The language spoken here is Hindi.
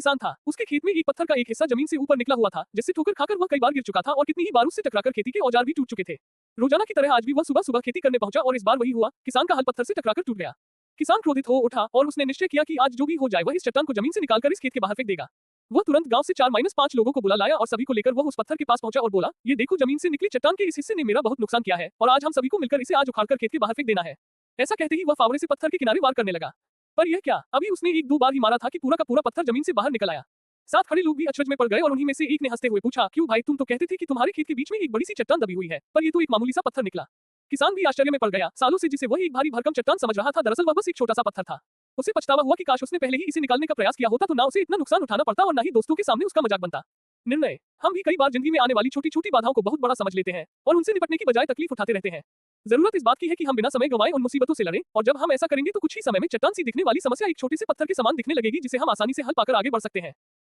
किसान था। उसके खेत में एक पत्थर का एक हिस्सा जमीन से ऊपर निकला हुआ था, जिससे ठोकर खाकर वह कई बार गिर चुका था और कितनी ही बार उससे टकराकर खेती के औजार भी टूट चुके थे। रोजाना की तरह आज भी वह सुबह सुबह खेती करने पहुंचा और इस बार वही हुआ, किसान का हल पत्थर से टकराकर टूट गया। किसान क्रोधित हो उठा और उसने निश्चय किया कि आज जो भी हो जाए वह इस चट्टान को जमीन से निकालकर इस खेत के बाहर फेंक देगा। वह तुरंत गांव से 4-5 लोगों को बुला लाया और सभी को लेकर वह उस पत्थर के पास पहुंचा और बोला, ये देखो जमीन से निकली चट्टान के इस हिस्से ने मेरा बहुत नुकसान किया है और आज हम सभी को मिलकर इसे आज उखाड़कर खेत के बाहर फेंक देना है। ऐसा कहते ही वह फावड़े से पत्थर के किनारे वार करने लगा। पर यह क्या, अभी उसने 1-2 बार ही मारा था कि पूरा का पूरा पत्थर जमीन से बाहर निकल आया। साथ खड़े लोग भी अचरज में पड़ गए और उन्हीं में से एक ने हंसते हुए पूछा, क्यों भाई, तुम तो कहते थे कि तुम्हारे खेत के बीच में एक बड़ी सी चट्टान दबी हुई है, पर ये तो एक मामूली सा पत्थर निकला। किसान भी आश्चर्य में पड़ गया। सालों से जिसे वह एक भारी भरकम चट्टान समझ रहा था, दरअसल वह बस एक छोटा सा पत्थर था। उसे पछतावा हुआ कि काश उसने पहले ही इसे निकालने का प्रयास किया होता तो ना उसे इतना नुकसान उठाना पड़ता और ना ही दोस्तों के सामने उसका मजाक बनता। निर्णय, हम भी कई बार जिंदगी में आने वाली छोटी छोटी बाधाओं को बहुत बड़ा समझ लेते हैं और उनसे निपटने की बजाय तकलीफ उठाते रहते हैं। जरूरत इस बात की है कि हम बिना समय गंवाए उन मुसीबतों से लड़ें, और जब हम ऐसा करेंगे तो कुछ ही समय में चट्टान सी दिखने वाली समस्या एक छोटे से पत्थर के समान दिखने लगेगी, जिसे हम आसानी से हल पाकर आगे बढ़ सकते हैं।